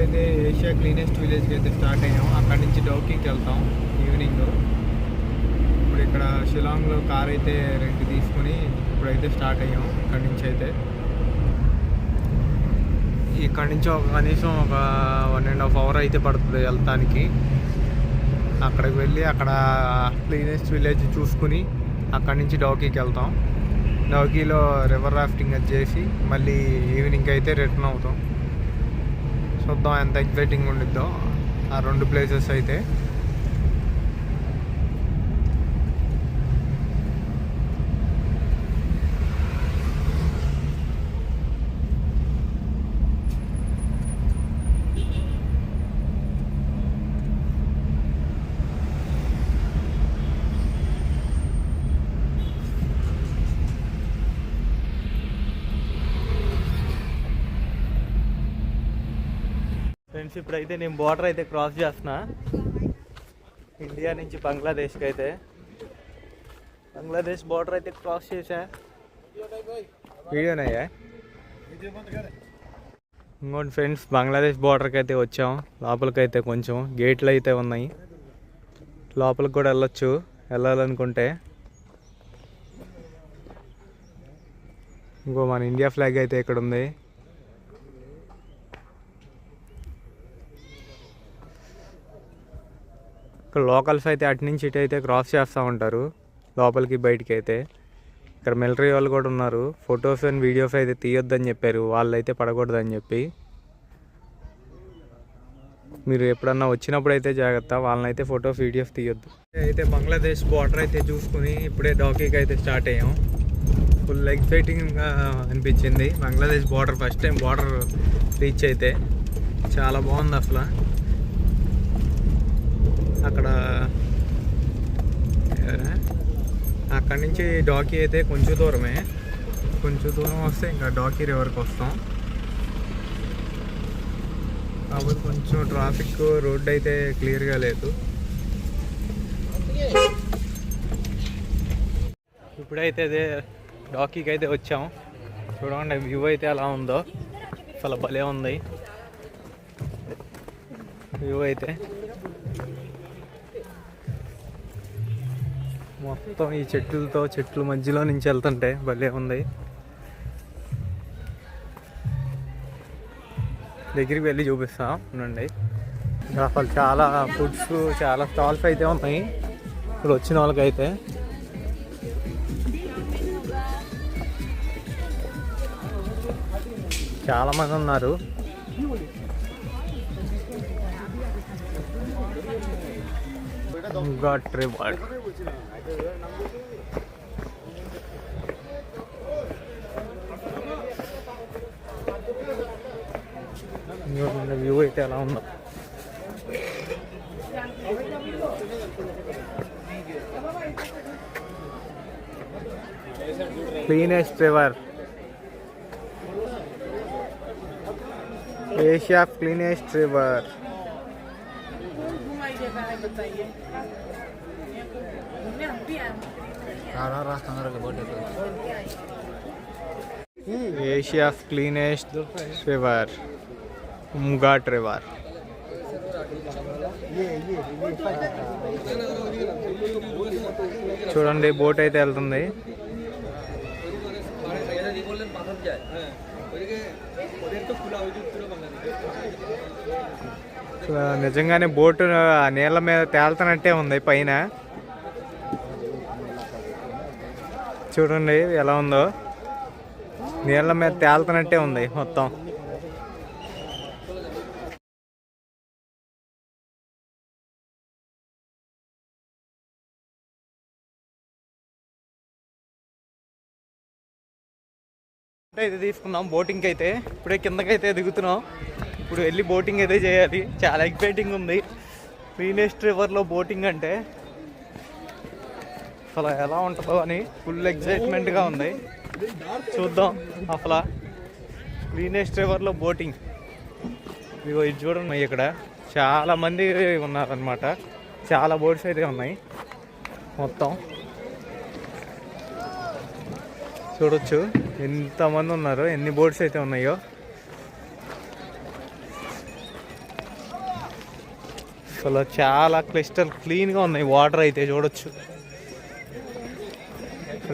ఇప్పుడైతే Asia cleanest విలేజ్కి అయితే స్టార్ట్ అయ్యాం. అక్కడి నుంచి డౌకీకి వెళ్తాం ఈవినింగ్. ఇప్పుడు ఇక్కడ షిలాంగ్లో కార్ అయితే రెంట్ తీసుకుని ఇప్పుడైతే స్టార్ట్ అయ్యాం. ఇక్కడి నుంచి అయితే ఇక్కడి నుంచి కనీసం ఒక 1.5 hour అయితే పడుతుంది వెళ్తానికి. అక్కడికి వెళ్ళి అక్కడ క్లీనెస్ట్ విలేజ్ చూసుకుని అక్కడి నుంచి డౌకీకి వెళ్తాం. డౌకీలో రివర్ రాఫ్టింగ్ అది చేసి మళ్ళీ ఈవినింగ్ అయితే రిటర్న్ అవుతాం. చూద్దాం ఎంత ఎగ్జైటింగ్ ఉండిద్దో ఆ 2 ప్లేసెస్ అయితే. ఫ్రెండ్స్, ఇప్పుడైతే నేను బోర్డర్ అయితే క్రాస్ చేస్తున్నా. ఇండియా నుంచి బంగ్లాదేశ్కి అయితే. బంగ్లాదేశ్ బోర్డర్ అయితే క్రాస్ చేశా. వీడియోనయ్యా ఇంకోటి ఫ్రెండ్స్, బంగ్లాదేశ్ బోర్డర్కి అయితే వచ్చాం. లోపలికైతే కొంచెం గేట్లు అయితే ఉన్నాయి. లోపలికి కూడా వెళ్ళొచ్చు వెళ్ళాలనుకుంటే. ఇంకో మన ఇండియా ఫ్లాగ్ అయితే ఇక్కడ ఉంది. ఇక్కడ లోకల్స్ అయితే అటు నుంచి ఇటు అయితే క్రాస్ చేస్తూ ఉంటారు లోపలికి బయటికి అయితే. ఇక్కడ మిలిటరీ వాళ్ళు కూడా ఉన్నారు. ఫొటోస్ అండ్ వీడియోస్ అయితే తీయొద్దని చెప్పారు, వాళ్ళైతే పడకూడదని చెప్పి. మీరు ఎప్పుడన్నా వచ్చినప్పుడు అయితే జాగ్రత్త, వాళ్ళని అయితే ఫొటోస్ వీడియోస్ తీయొద్దు. అయితే బంగ్లాదేశ్ బార్డర్ అయితే చూసుకుని ఇప్పుడే డౌకీకి అయితే స్టార్ట్ అయ్యాం. ఫుల్ ఎక్సైటింగ్గా అనిపించింది Bangladesh border. First time border reach అయితే చాలా బాగుంది అసలు. అక్కడి నుంచి డాకీ అయితే కొంచెం దూరమే. కొంచెం దూరం వస్తే ఇంకా డాకీ రివర్కి వస్తాం. కాబట్టి కొంచెం ట్రాఫిక్, రోడ్డు అయితే క్లియర్గా లేదు. ఇప్పుడైతే అదే డాకీకి అయితే వచ్చాం. చూడండి వ్యూ అయితే ఎలా ఉందో, అసలు భలే ఉంది వ్యూ అయితే. మొత్తం ఈ చెట్ల మధ్యలో నుంచి వెళ్తుంటే భలే ఉంది. దగ్గరికి వెళ్ళి చూపిస్తా ఉండండి. అసలు చాలా ఫుడ్స్, చాలా స్టాల్స్ అయితే ఉన్నాయి ఇప్పుడు వచ్చిన వాళ్ళకైతే. చాలామంది ఉన్నారు. ఘాట్ రివర్. వ్యూ అయితే ఎలా ఉందో. Cleanest river, Asia cleanest river. Asia cleanest river, ghat river. చూడండి బోట్ అయితే వెళ్తుంది. నిజంగానే బోటు నీళ్ళ మీద తేలుతున్నట్టే ఉంది పైన. చూడండి ఎలా ఉందో, నీళ్ళ మీద తేలుతున్నట్టే ఉంది మొత్తం. అయితే తీసుకున్నాం బోటింగ్కి అయితే. ఇప్పుడే కిందకైతే దిగుతున్నాం. ఇప్పుడు వెళ్ళి బోటింగ్ అయితే చేయాలి. చాలా ఎక్సైటింగ్ ఉంది క్లీనెస్ట్ రివర్లో బోటింగ్ అంటే. అసలు ఎలా ఉంటుందో అని ఫుల్ ఎక్సైట్మెంట్గా ఉంది. చూద్దాం అసలు క్లీనెస్ట్ రివర్లో బోటింగ్. ఇదిగో ఇది చూడండి, ఇక్కడ చాలామంది ఉన్నారనమాట. చాలా బోట్స్ అయితే ఉన్నాయి మొత్తం. చూడొచ్చు ఎంతమంది ఉన్నారో, ఎన్ని బోట్స్ అయితే ఉన్నాయో. అసలు చాలా క్లిస్టల్ క్లీన్గా ఉన్నాయి వాటర్ అయితే చూడొచ్చు.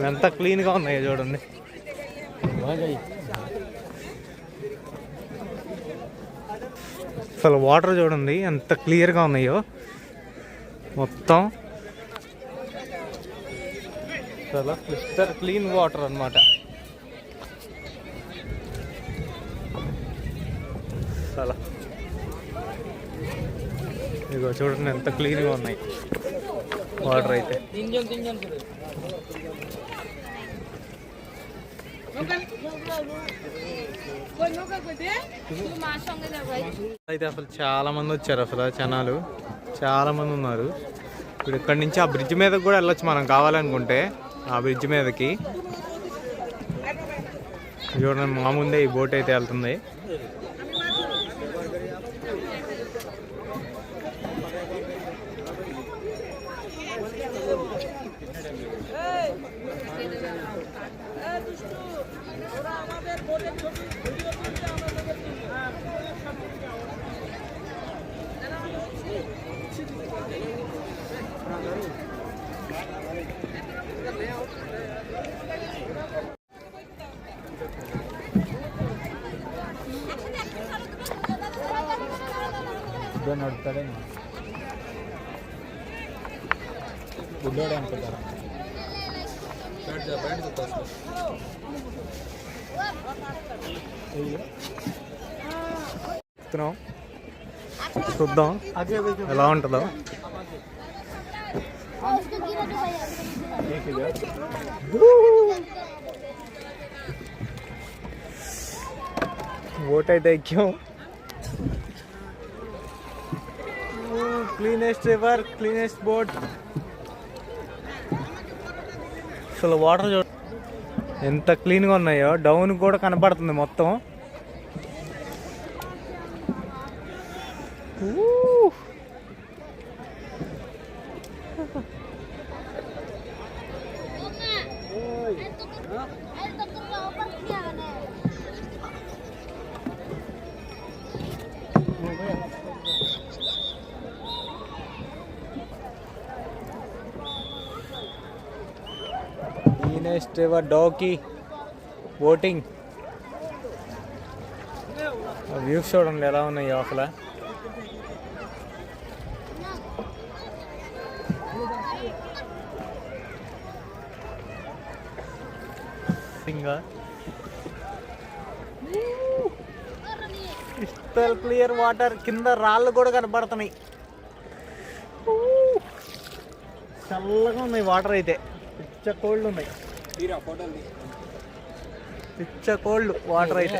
ఎంత క్లీన్గా ఉన్నాయో చూడండి. అసలు వాటర్ చూడండి ఎంత క్లియర్గా ఉన్నాయో మొత్తం. చాలా క్లిస్టర్ క్లీన్ వాటర్ అన్నమాట. చాలా ఇదిగో చూడండి ఎంత క్లీన్గా ఉన్నాయి వాటర్ అయితే. అయితే అసలు చాలా మంది వచ్చారు, అసలు జనాలు చాలా మంది ఉన్నారు. ఇప్పుడు ఇక్కడి నుంచి ఆ బ్రిడ్జ్ మీదకి కూడా వెళ్ళొచ్చు మనం కావాలనుకుంటే. ఆ బ్రిడ్జ్ మీదకి చూడండి మా ముందే ఈ బోట్ అయితే వెళ్తుంది. నడుపుతాడే గుడ్డోడే అనుకుంటారా. చూద్దాం ఎలా ఉంటుందో. బోట్ అయితే ఎక్కాం. Cleanest river, cleanest boat. అసలు వాటర్ చూడ ఎంత క్లీన్గా ఉన్నాయో. డౌన్ కూడా కనపడుతుంది మొత్తం. Next డౌకి boating. వ్యూస్ చూడండి ఎలా ఉన్నాయి అసలు. ఇంకా క్రిస్టల్ క్లియర్ వాటర్. కింద రాళ్ళు కూడా కనపడుతున్నాయి. చల్లగా ఉన్నాయి వాటర్ అయితే. పిచ్చ కోల్డ్ ఉన్నాయి. పిచ్చ కోల్డ్ వాటర్ అయితే.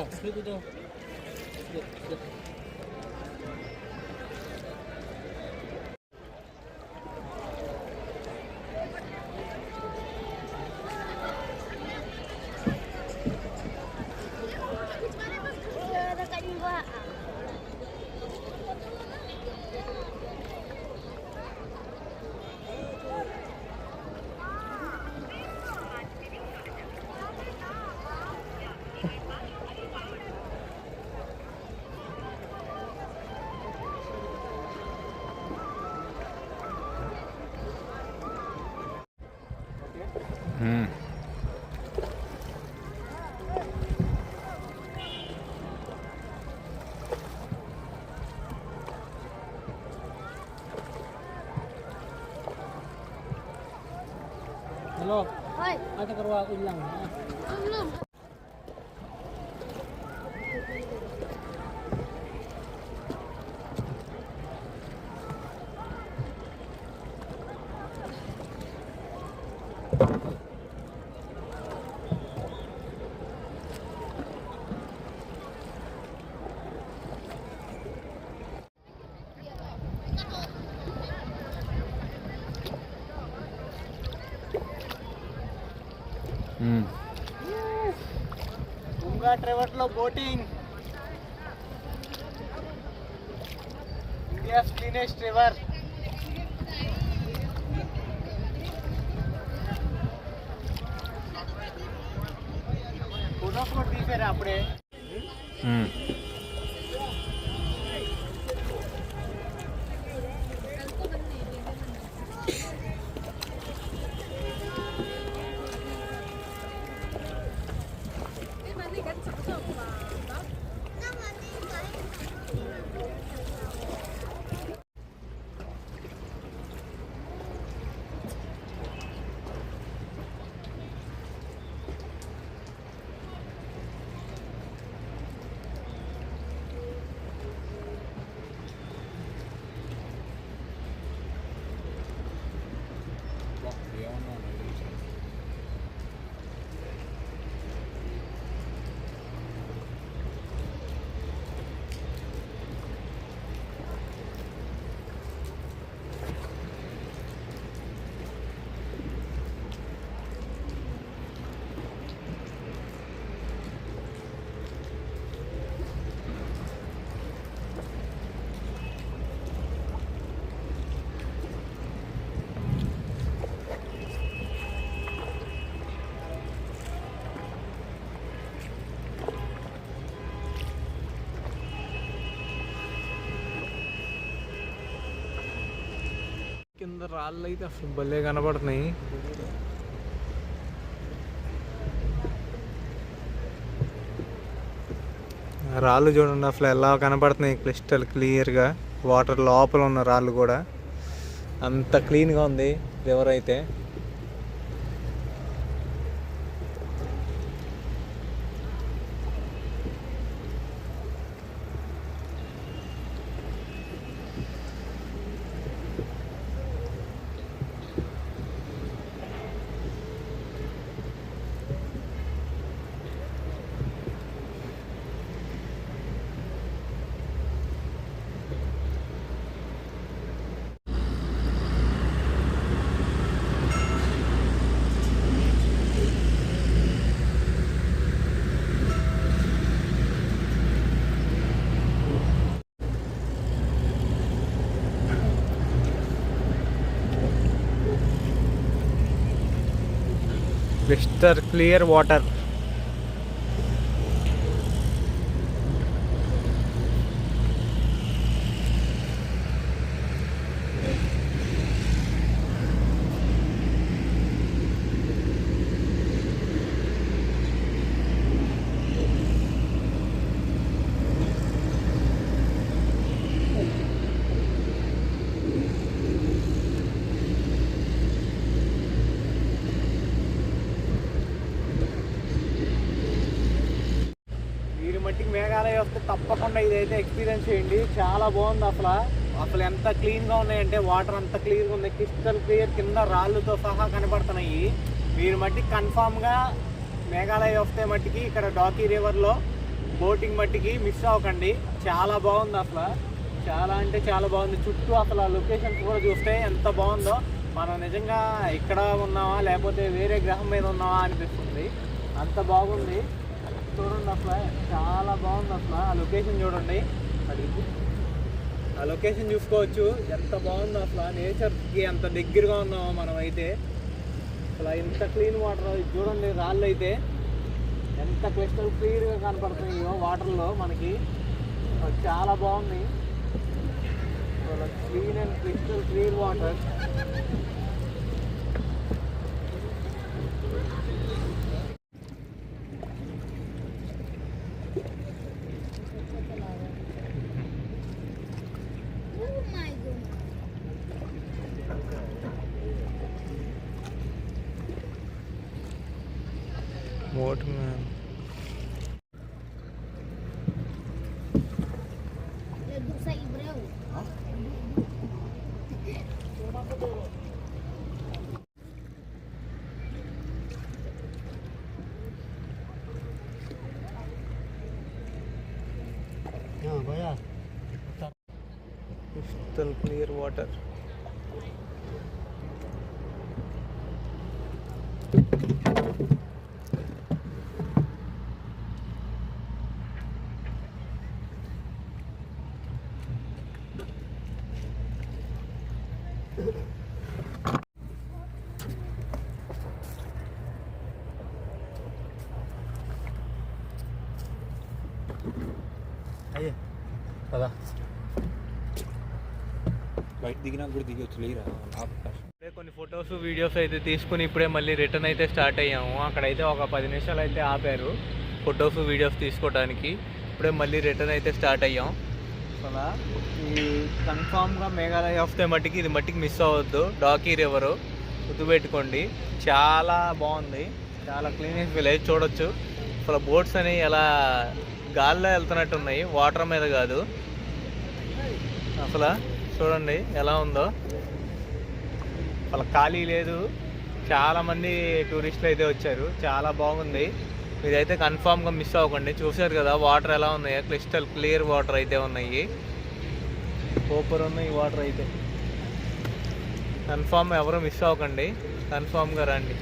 Hello. Hai. Ada kerwa aku hilang. Belum. Tunga ట్రెవర్లో boating. India's cleanest river. Photo తీసారా అప్పుడే. కింద రాళ్ళు అయితే అసలు భలే కనబడుతున్నాయి. రాళ్ళు చూడండి అసలు ఎలా కనబడుతున్నాయి క్రిస్టల్ క్లియర్గా. వాటర్ లోపల ఉన్న రాళ్ళు కూడా అంత క్లీన్గా ఉంది రివర్ అయితే. Crystal clear water. మట్టికి మేఘాలయ వస్తే తప్పకుండా ఇదైతే ఎక్స్పీరియన్స్ చేయండి. చాలా బాగుంది అసలు. అసలు ఎంత క్లీన్గా ఉన్నాయంటే వాటర్ అంత క్లియర్గా ఉంది. క్రిస్టల్ క్లియర్, కింద రాళ్ళతో సహా కనబడుతున్నాయి. మీరు మట్టికి కన్ఫామ్గా మేఘాలయ వస్తే మట్టికి ఇక్కడ డాకీ రివర్లో బోటింగ్ మట్టికి మిస్ అవ్వకండి. చాలా బాగుంది అసలు. చాలా అంటే చాలా బాగుంది. చుట్టూ అసలు ఆ లొకేషన్స్ కూడా చూస్తే ఎంత బాగుందో. మనం నిజంగా ఇక్కడ ఉన్నామా లేకపోతే వేరే గ్రహం మీద ఉన్నామా అనిపిస్తుంది. అంత బాగుంది. చూడండి అసలు చాలా బాగుంది అసలు. ఆ లొకేషన్ చూడండి, ఆ లొకేషన్ చూసుకోవచ్చు ఎంత బాగుందో అసలు. నేచర్కి ఎంత దగ్గరగా ఉన్నామో మనం అయితే. అసలు ఇంత క్లీన్ వాటర్ చూడండి. రాళ్ళు అయితే ఎంత క్రిస్టల్ క్లియర్గా కనపడుతున్నాయో వాటర్లో మనకి. చాలా బాగుంది. Clean and crystal clear water. Water man. Crystal clear water. పదా బయట దిగినా కూడా దిగొచ్చు లేరా. కొన్ని ఫొటోస్ వీడియోస్ అయితే తీసుకుని ఇప్పుడే మళ్ళీ రిటర్న్ అయితే స్టార్ట్ అయ్యాము. అక్కడైతే ఒక 10 నిమిషాలు అయితే ఆపారు ఫొటోస్ వీడియోస్ తీసుకోవడానికి. ఇప్పుడే మళ్ళీ రిటర్న్ అయితే స్టార్ట్ అయ్యాం. అలా ఈ కన్ఫామ్గా మేఘాలయ వస్తే మట్టికి ఇది మట్టికి మిస్ అవ్వద్దు. డాకీ రివరు గుర్తుపెట్టుకోండి. చాలా బాగుంది. చాలా క్లీనెస్ట్ విలేజ్ చూడొచ్చు. అసలు బోట్స్ అనేవి ఎలా గాల్లో వెళ్తున్నట్టు ఉన్నాయి, వాటర్ మీద కాదు. అసలు చూడండి ఎలా ఉందో. అసలు ఖాళీ లేదు. చాలామంది టూరిస్టులు అయితే వచ్చారు. చాలా బాగుంది. మీరైతే కన్ఫామ్గా మిస్ అవ్వకండి. చూసారు కదా వాటర్ ఎలా ఉన్నాయో. క్రిస్టల్ క్లియర్ వాటర్ అయితే ఉన్నాయి. సూపర్ ఉన్నాయి వాటర్ అయితే. కన్ఫామ్ ఎవరు మిస్ అవ్వకండి. కన్ఫామ్గా రండి.